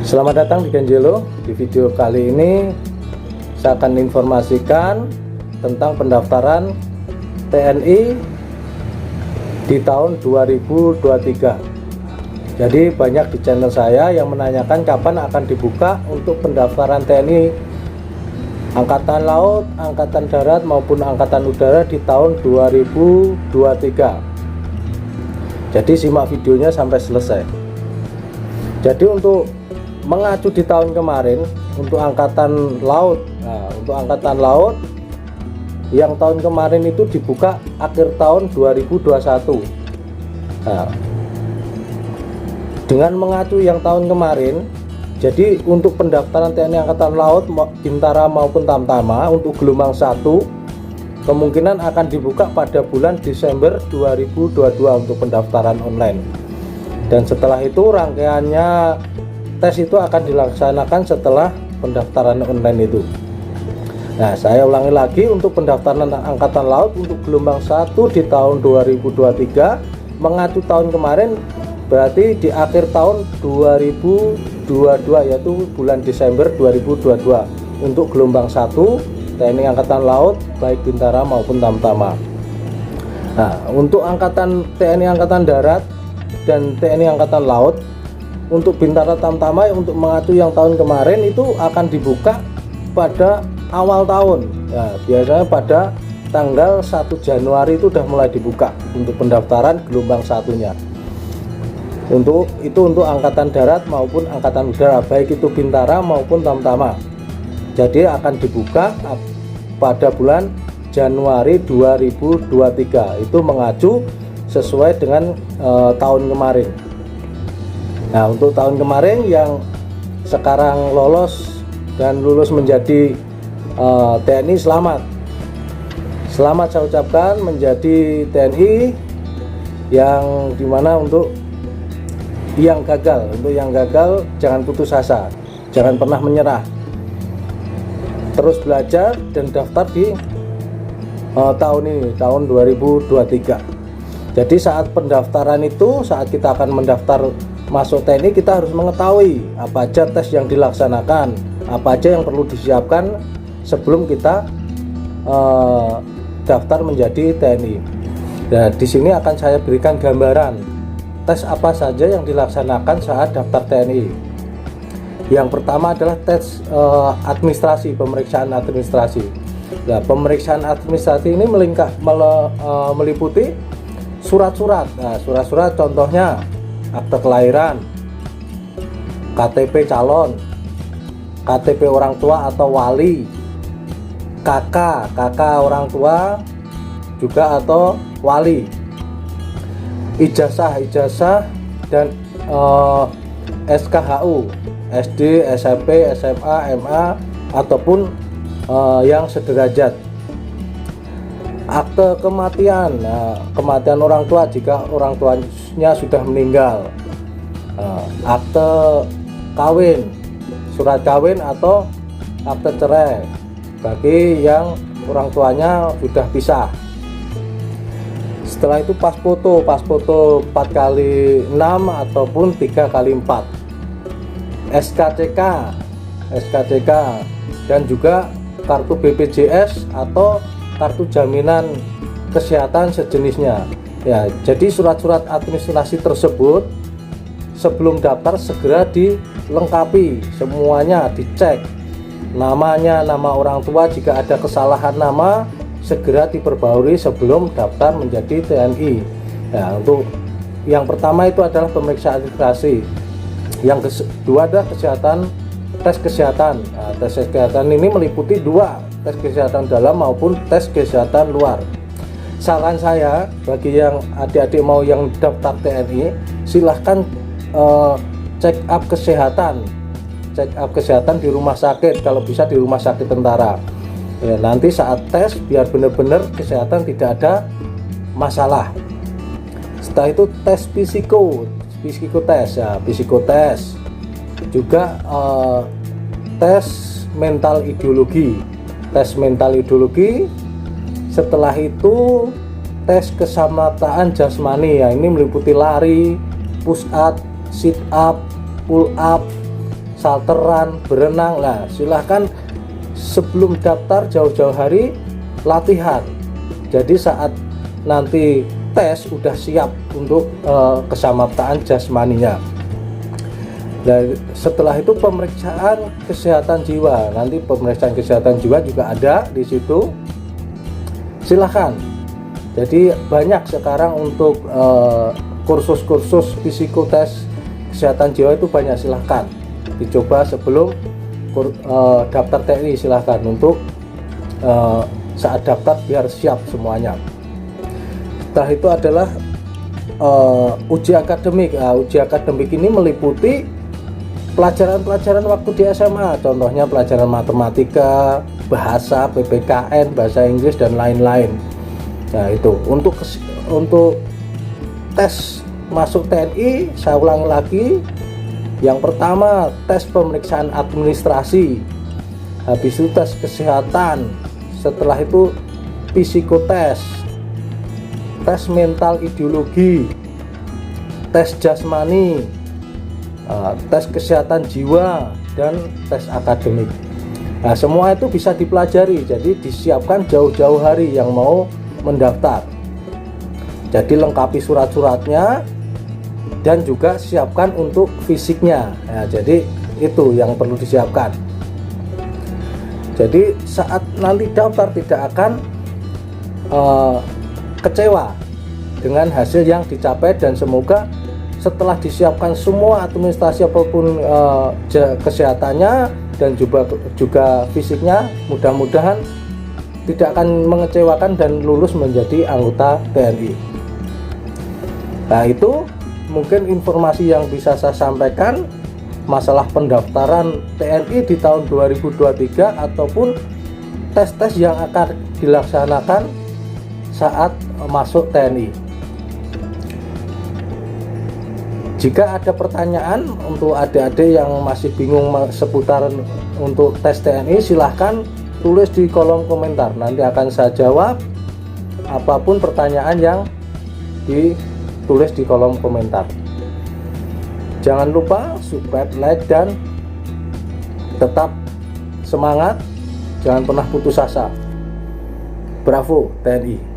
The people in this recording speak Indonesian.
Selamat datang di Kenjelo. Di video kali ini saya akan informasikan tentang pendaftaran TNI di tahun 2023. Jadi banyak di channel saya yang menanyakan kapan akan dibuka untuk pendaftaran TNI Angkatan Laut, Angkatan Darat maupun Angkatan Udara di tahun 2023. Jadi simak videonya sampai selesai. Jadi untuk mengacu di tahun kemarin untuk Angkatan Laut, untuk Angkatan Laut yang tahun kemarin itu dibuka akhir tahun 2021. Dengan mengacu yang tahun kemarin, jadi untuk pendaftaran TNI Angkatan Laut Bintara maupun Tamtama untuk gelombang 1 kemungkinan akan dibuka pada bulan Desember 2022 untuk pendaftaran online. Dan setelah itu rangkaiannya tes itu akan dilaksanakan setelah pendaftaran online itu. Nah, saya ulangi lagi untuk pendaftaran Angkatan Laut untuk gelombang 1 di tahun 2023 mengacu tahun kemarin, berarti di akhir tahun 2022 yaitu bulan Desember 2022 untuk gelombang 1 TNI Angkatan Laut baik Bintara maupun Tamtama. Nah, untuk TNI Angkatan Darat dan TNI Angkatan Laut untuk Bintara Tamtama untuk mengacu yang tahun kemarin itu akan dibuka pada awal tahun. Ya, biasanya pada tanggal 1 Januari itu sudah mulai dibuka untuk pendaftaran gelombang satunya. Untuk Angkatan Darat maupun Angkatan Udara baik itu Bintara maupun Tamtama. Jadi akan dibuka pada bulan Januari 2023. Itu mengacu sesuai dengan tahun kemarin. Nah, untuk tahun kemarin yang sekarang lolos dan lulus menjadi TNI, selamat saya ucapkan menjadi TNI yang dimana untuk yang gagal jangan putus asa, jangan pernah menyerah, terus belajar dan daftar di tahun ini, tahun 2023. Jadi saat pendaftaran itu, saat kita akan mendaftar masuk TNI, kita harus mengetahui apa aja tes yang dilaksanakan, apa aja yang perlu disiapkan sebelum kita daftar menjadi TNI. Nah, di sini akan saya berikan gambaran tes apa saja yang dilaksanakan saat daftar TNI. Yang pertama adalah tes administrasi, pemeriksaan administrasi. Nah, pemeriksaan administrasi ini meliputi surat-surat. Nah, surat-surat contohnya akte kelahiran, KTP calon, KTP orang tua atau wali, KK orang tua juga atau wali, ijazah dan SKHU, SD, SMP, SMA, MA ataupun yang sederajat. Akte kematian, kematian orang tua jika orang tuanya sudah meninggal. Akte kawin, surat kawin atau akte cerai bagi yang orang tuanya sudah pisah. Setelah itu pas foto 4x6 ataupun 3x4, SKCK dan juga kartu BPJS atau kartu jaminan kesehatan sejenisnya. Ya, jadi surat-surat administrasi tersebut sebelum daftar segera dilengkapi, semuanya dicek. Namanya, nama orang tua, jika ada kesalahan nama segera diperbarui sebelum daftar menjadi TNI. Ya, untuk yang pertama itu adalah pemeriksaan administrasi. Yang kedua adalah tes kesehatan. Nah, tes kesehatan ini meliputi dua, tes kesehatan dalam maupun tes kesehatan luar. Saran saya bagi yang adik-adik mau yang daftar TNI, silahkan check up kesehatan di rumah sakit, kalau bisa di rumah sakit tentara. Ya, nanti saat tes biar benar-benar kesehatan tidak ada masalah. Setelah itu tes psikotes, juga tes mental ideologi. Setelah itu tes keselamatan jasmani, ya ini meliputi lari, push up, sit up, pull up, salteran, berenang. Nah, silahkan sebelum daftar jauh-jauh hari latihan. Jadi saat nanti tes udah siap untuk kesamaptaan jasmaninya. Dan setelah itu pemeriksaan kesehatan jiwa. Nanti pemeriksaan kesehatan jiwa juga ada di situ. Silahkan. Jadi banyak sekarang untuk kursus-kursus psikotes kesehatan jiwa itu banyak. Silahkan dicoba sebelum daftar TNI. Silahkan untuk saat daftar biar siap semuanya. Setelah itu adalah uji akademik. Uji akademik ini meliputi pelajaran-pelajaran waktu di SMA, contohnya pelajaran matematika, bahasa, PPKN, bahasa Inggris dan lain-lain. Nah, itu untuk tes masuk TNI, saya ulangi lagi. Yang pertama, tes pemeriksaan administrasi. Habis itu tes kesehatan. Setelah itu psikotes, tes mental ideologi, tes jasmani, tes kesehatan jiwa, dan tes akademik. Nah, semua itu bisa dipelajari, jadi disiapkan jauh-jauh hari yang mau mendaftar. Jadi lengkapi surat-suratnya dan juga siapkan untuk fisiknya. Nah, jadi itu yang perlu disiapkan. Jadi saat nanti daftar tidak akan kecewa dengan hasil yang dicapai, dan semoga setelah disiapkan semua administrasi apapun kesehatannya dan juga fisiknya, mudah-mudahan tidak akan mengecewakan dan lulus menjadi anggota TNI. Nah, itu mungkin informasi yang bisa saya sampaikan masalah pendaftaran TNI di tahun 2023 ataupun tes-tes yang akan dilaksanakan saat masuk TNI. Jika ada pertanyaan untuk adik-adik yang masih bingung seputar untuk tes TNI, silahkan tulis di kolom komentar. Nanti akan saya jawab apapun pertanyaan yang ditulis di kolom komentar. Jangan lupa subscribe, like, dan tetap semangat. Jangan pernah putus asa. Bravo TNI.